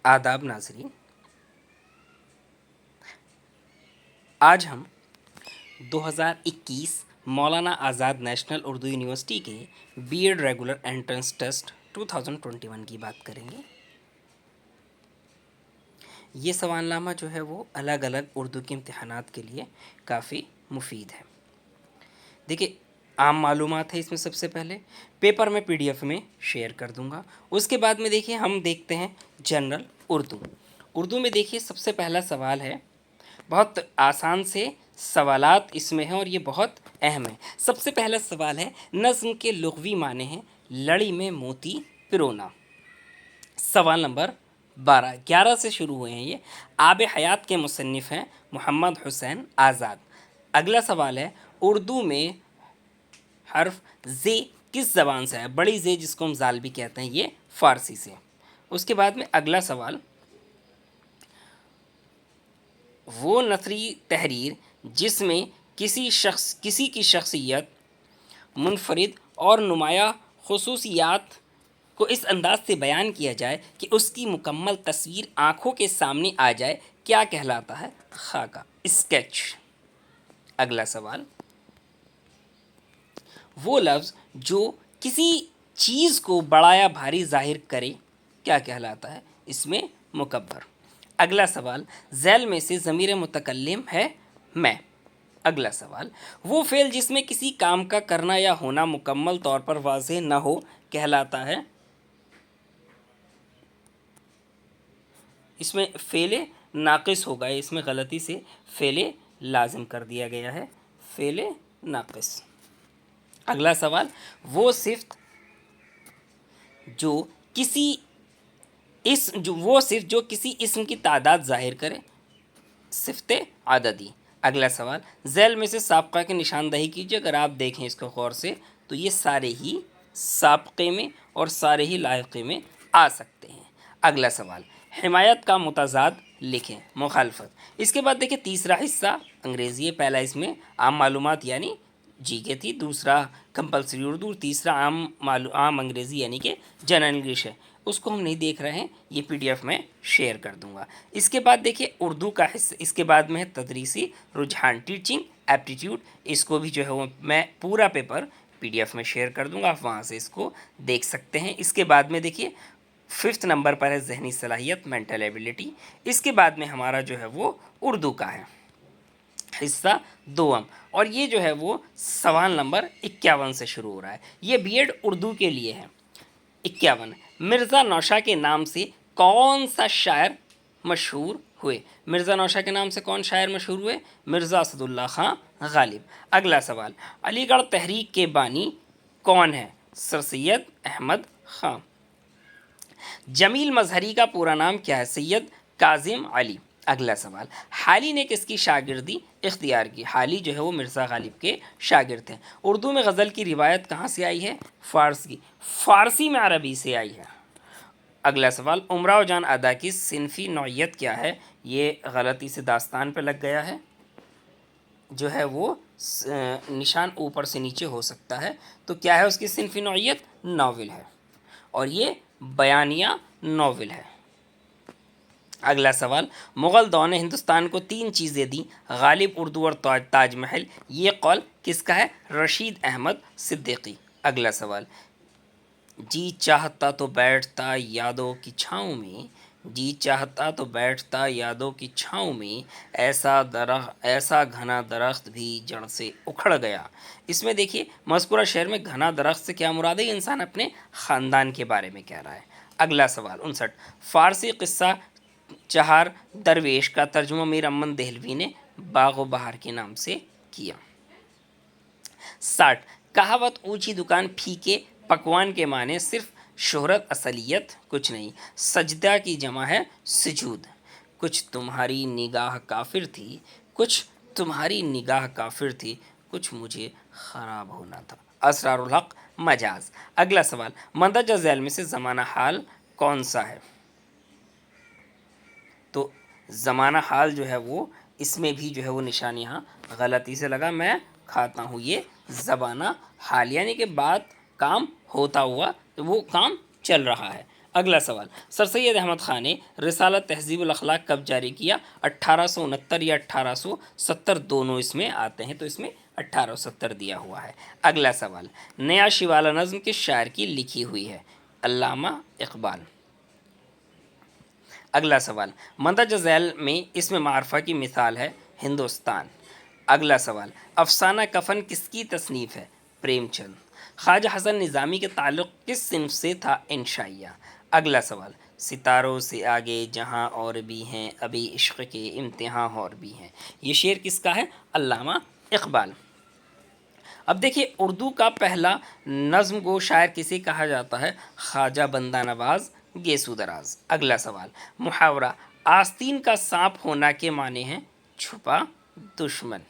आदाब नाज़रीन, आज हम 2021 मौलाना आज़ाद नेशनल उर्दू यूनिवर्सिटी के बीएड रेगुलर एंट्रेंस टेस्ट 2021 की बात करेंगे। ये सवालनामा जो है वो अलग अलग उर्दू के इम्तिहानात के लिए काफ़ी मुफीद है। देखिए, आम मालूमात है इसमें। सबसे पहले पेपर में पीडीएफ में शेयर कर दूंगा। उसके बाद में देखिए हम देखते हैं जनरल उर्दू में। देखिए सबसे पहला सवाल है, बहुत आसान से सवालात इसमें हैं और ये बहुत अहम है। सबसे पहला सवाल है, नज़्म के लुग़वी माने हैं लड़ी में मोती पिरोना। सवाल नंबर 11 से शुरू हुए हैं ये। आब हयात के मुसन्निफ़ हैं मोहम्मद हुसैन आज़ाद। अगला सवाल है, उर्दू में हर्फ जे किस ज़बान से है? बड़ी जे जिसको हम जाल भी कहते हैं, ये फ़ारसी से। उसके बाद में अगला सवाल, वो नथरी तहरीर जिसमें किसी की शख्सियत मुनफरिद और नुमाया खुसूसियात को इस अंदाज से बयान किया जाए कि उसकी मुकम्मल तस्वीर आँखों के सामने आ जाए, क्या कहलाता है? खाका, स्केच। अगला सवाल, वो लफ्ज़ जो किसी चीज़ को बड़ा या भारी ज़ाहिर करे, क्या कहलाता है? इसमें मुकब्बर। अगला सवाल, ज़ैल में से ज़मीर मुतकल्लिम है मैं। अगला सवाल, वो फ़ेल जिसमें किसी काम का करना या होना मुकम्मल तौर पर वाज़ेह न हो, कहलाता है? इसमें फ़ेले नाक़िस होगा, इसमें गलती से फ़ेले लाजिम कर दिया गया है, फ़ेले नाक़िस। अगला सवाल, वो सिफ़्त जो किसी इस्म की तादाद ज़ाहिर करे, सिफ़्ते आददी। अगला सवाल, ज़ैल में से साबक़ा की निशानदही कीजिए। अगर आप देखें इसको गौर से तो ये सारे ही साबक़े में और सारे ही लायक़े में आ सकते हैं। अगला सवाल, हिमायत का मुतज़ाद लिखें, मुखालफत। इसके बाद देखिए तीसरा हिस्सा अंग्रेज़ी है। पहला इसमें आम मालूमात यानी जीके थी, दूसरा कंपलसरी उर्दू, तीसरा आम अंग्रेज़ी यानी कि जनरल इंग्लिश है। उसको हम नहीं देख रहे हैं, ये पीडीएफ में शेयर कर दूंगा। इसके बाद देखिए उर्दू का हिस्सा, इसके बाद में है तदरीसी रुझान, टीचिंग एप्टीट्यूड। इसको भी जो है वो मैं पूरा पेपर पीडीएफ में शेयर कर दूंगा, आप वहाँ से इसको देख सकते हैं। इसके बाद में देखिए 5th नंबर पर है ज़हनी सलाहियत, मेंटल एबिलिटी। इसके बाद में हमारा जो है वो उर्दू का है हिस्सा दोम, और ये जो है वो सवाल नंबर 51 से शुरू हो रहा है। ये बीएड उर्दू के लिए है। 51, मिर्ज़ा नौशा के नाम से कौन सा शायर मशहूर हुए? मिर्ज़ा नौशा के नाम से कौन शायर मशहूर हुए? मिर्ज़ा असदुल्ला ख़ां गालिब। अगला सवाल, अलीगढ़ तहरीक के बानी कौन है? सर सैयद अहमद ख़ां। जमील मजहरी का पूरा नाम क्या है? सैयद काजिम अली। अगला सवाल, हाली ने किसकी शागिर्दी इख्तियार की? हाली जो है वो मिर्ज़ा गालिब के शागिर्द हैं। उर्दू में गज़ल की रिवायत कहाँ से आई है? फ़ारसी में अरबी से आई है। अगला सवाल, उमराव जान अदा की सिनफ़ी नौइयत क्या है? ये गलती से दास्तान पे लग गया है, जो है वो निशान ऊपर से नीचे हो सकता है। तो क्या है उसकी सिनफ़ी नौइयत? नावल है, और ये बयानिया नावल है। अगला सवाल, मुग़ल दौर ने हिंदुस्तान को 3 चीज़ें दी, गालिब, उर्दू और ताजमहल। ये कौल किसका है? रशीद अहमद सिद्दीकी। अगला सवाल, जी चाहता तो बैठता यादों की छाँव में, जी चाहता तो बैठता यादों की छाँव में, ऐसा घना दरख्त भी जड़ से उखड़ गया। इसमें देखिए मज़कूरा शेर में घना दरख्त से क्या मुराद है? इंसान अपने ख़ानदान के बारे में कह रहा है। अगला सवाल 59, फ़ारसी क़िस्सा चहार दरवेश का तर्जुमा मीर अमन देहलवी ने बाग़ व बहार के नाम से किया। 60, कहावत ऊंची दुकान फीके पकवान के माने सिर्फ शोहरत असलियत कुछ नहीं। सजदा की जमा है सुजूद। कुछ तुम्हारी निगाह काफिर थी, कुछ तुम्हारी निगाह काफिर थी, कुछ मुझे ख़राब होना था। असरारुल हक़ मजाज। अगला सवाल, मंदरजा ज़ैल में से ज़माना हाल कौन सा है? तो ज़माना हाल जो है वो, इसमें भी जो है वो निशान यहाँ गलती से लगा, मैं खाता हूँ। ये ज़माना हाल यानी कि बात काम होता हुआ, तो वो काम चल रहा है। اگلا سوال، سر سید احمد خان نے رسالہ تہذیب الاخلاق کب جاری کیا؟ 1869 یا 1870، دونوں اس میں آتے ہیں، تو اس میں 1870 دیا ہوا ہے۔ اگلا سوال، نیا شیوالہ نظم کس شاعر کی لکھی ہوئی ہے؟ علامہ اقبال۔ اگلا سوال، مندرجہ ذیل میں اسم معرفہ کی مثال ہے؟ ہندوستان۔ اگلا سوال، افسانہ کفن کس کی تصنیف ہے؟ پریم چند۔ خواجہ حسن نظامی کے تعلق کس صنف سے تھا؟ انشائیہ۔ اگلا سوال، ستاروں سے آگے جہاں اور بھی ہیں، ابھی عشق کے امتحاں اور بھی ہیں، یہ شعر کس کا ہے؟ علامہ اقبال۔ اب دیکھیے، اردو کا پہلا نظم گو شاعر کسے کہا جاتا ہے؟ خواجہ بندہ نواز گیسو دراز۔ اگلا سوال، محاورہ آستین کا سانپ ہونا کے معنی ہیں؟ چھپا دشمن۔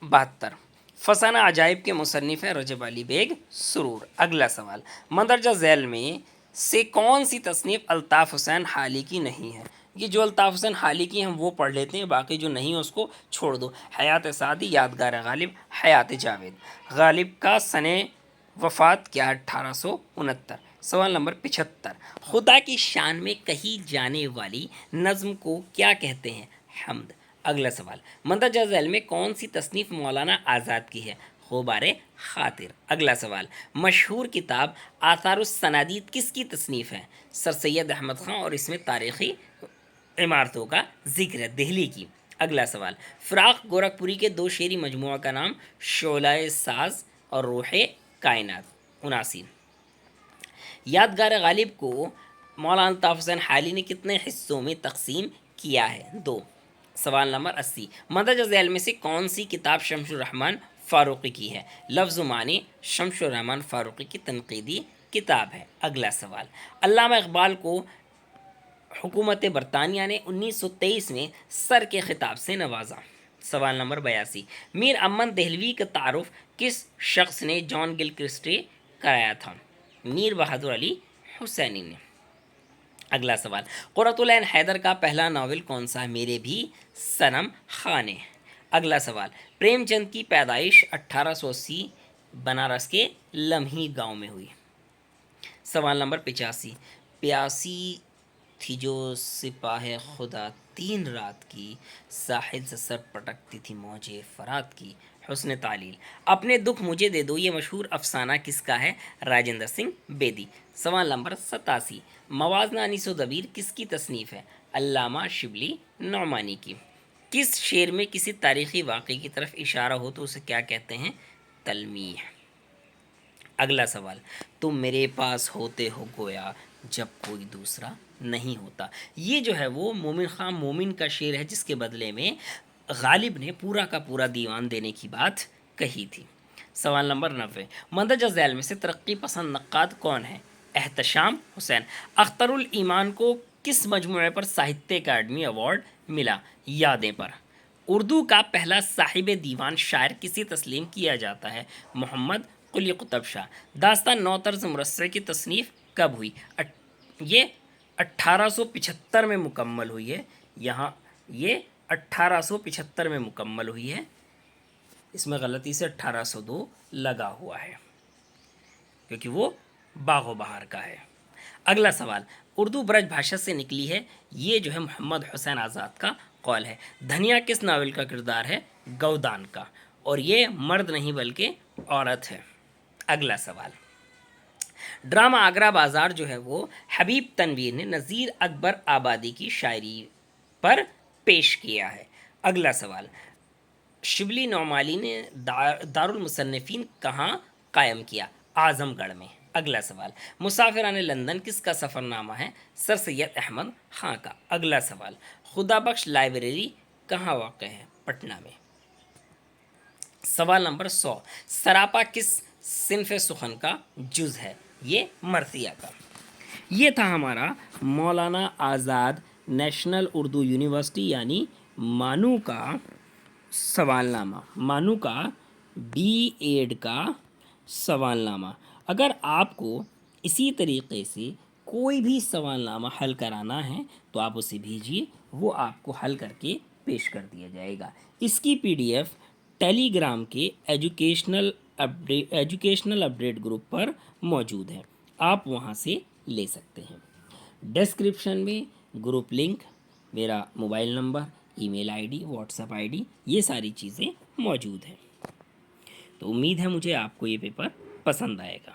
72، فسانہ عجائب کے مصنف ہیں؟ رجب علی بیگ سرور۔ اگلا سوال، مندرجہ ذیل میں سے کون سی تصنیف الطاف حسین حالی کی نہیں ہے؟ یہ جو الطاف حسین حالی کی ہم وہ پڑھ لیتے ہیں، باقی جو نہیں ہے اس کو چھوڑ دو۔ حیات سعدی، یادگار غالب، حیات جاوید۔ غالب کا سن وفات کیا؟ 1869۔ سوال نمبر 75، خدا کی شان میں کہی جانے والی نظم کو کیا کہتے ہیں؟ حمد۔ اگلا سوال، مندرجہ ذیل میں کون سی تصنیف مولانا آزاد کی ہے؟ غبار خاطر۔ اگلا سوال، مشہور کتاب آثار السنادید کس کی تصنیف ہے؟ سر سید احمد خان، اور اس میں تاریخی عمارتوں کا ذکر ہے، دہلی کی۔ اگلا سوال، فراق گورکھپوری کے دو شعری مجموعہ کا نام؟ شعلہ ساز اور روح کائنات۔ 79، یادگار غالب کو مولانا الطاف حسین حالی نے کتنے حصوں میں تقسیم کیا ہے؟ 2۔ سوال نمبر 80، مندرجہ ذیل میں سے کون سی کتاب شمس الرحمن فاروقی کی ہے؟ لفظ و معنی شمس الرحمن فاروقی کی تنقیدی کتاب ہے۔ اگلا سوال، علامہ اقبال کو حکومت برطانیہ نے 1923 میں سر کے خطاب سے نوازا۔ سوال نمبر 82، میر امن دہلوی کا تعارف کس شخص نے جان گل کرسٹی کرایا تھا؟ میر بہادر علی حسینی نے۔ اگلا سوال، قرۃ العین حیدر کا پہلا ناول کون سا ہے؟ میرے بھی صنم خانے۔ اگلا سوال، پریم چند کی پیدائش 1880 بنارس کے لمحی گاؤں میں ہوئی۔ سوال نمبر 85، پیاسی تھی جو سپاہ خدا 3 رات کی، ساحل سے سر پٹکتی تھی موجے فرات کی۔ حسن تعلیل، اپنے دکھ مجھے دے دو، یہ مشہور افسانہ کس کا ہے؟ راجندر سنگھ بیدی۔ سوال نمبر 87، موازنہ انیس و دبیر کس کی تصنیف ہے؟ علامہ شبلی نعمانی کی۔ کس شعر میں کسی تاریخی واقعے کی طرف اشارہ ہو تو اسے کیا کہتے ہیں؟ تلمیح۔ اگلا سوال، تم میرے پاس ہوتے ہو گویا جب کوئی دوسرا نہیں ہوتا، یہ جو ہے وہ مومن خان مومن کا شعر ہے، جس کے بدلے میں غالب نے پورا کا پورا دیوان دینے کی بات کہی تھی۔ سوال نمبر 90، مندرجہ ذیل میں سے ترقی پسند نقاد کون ہے؟ احتشام حسین۔ اختر الایمان کو کس مجموعے پر ساہتیہ اکیڈمی ایوارڈ ملا؟ یادیں پر۔ اردو کا پہلا صاحب دیوان شاعر کسے تسلیم کیا جاتا ہے؟ محمد قلی قطب شاہ۔ داستان نو طرز مرصع کی تصنیف کب ہوئی؟ یہ 1875 میں مکمل ہوئی ہے، یہاں یہ 1875 میں مکمل ہوئی ہے، اس میں غلطی سے 1802 لگا ہوا ہے کیونکہ وہ باغ و بہار کا ہے۔ اگلا سوال، اردو برج بھاشا سے نکلی ہے، یہ جو ہے محمد حسین آزاد کا قول ہے۔ دھنیا کس ناول کا کردار ہے؟ گودان کا، اور یہ مرد نہیں بلکہ عورت ہے۔ اگلا سوال، ڈرامہ آگرہ بازار جو ہے وہ حبیب تنویر نے نذیر اکبر آبادی کی شاعری پر پیش کیا ہے۔ اگلا سوال، شبلی نعمانی نے دارالمصنفین کہاں قائم کیا؟ اعظم گڑھ میں۔ اگلا سوال، مسافران لندن کس کا سفر نامہ ہے؟ سر سید احمد خان کا۔ اگلا سوال، خدا بخش لائبریری کہاں واقع ہے؟ پٹنہ میں۔ سوال نمبر 100، سراپا کس صنف سخن کا جز ہے؟ یہ مرثیہ کا۔ یہ تھا ہمارا مولانا آزاد نیشنل اردو یونیورسٹی یعنی مانو کا سوال نامہ، مانو کا B.Ed کا سوال نامہ۔ اگر آپ کو اسی طریقے سے کوئی بھی سوال نامہ حل کرانا ہے تو آپ اسے بھیجیے، وہ آپ کو حل کر کے پیش کر دیا جائے گا۔ اس کی PDF ٹیلی گرام کے ایجوکیشنل اپڈیٹ گروپ پر موجود ہے۔ آپ وہاں سے لے سکتے ہیں۔ ڈسکرپشن میں گروپ لنک، میرا mobile number, email I D, WhatsApp I D, یہ ساری چیزیں موجود ہیں۔ تو امید ہے مجھے آپ کو یہ پیپر پسند آئے گا۔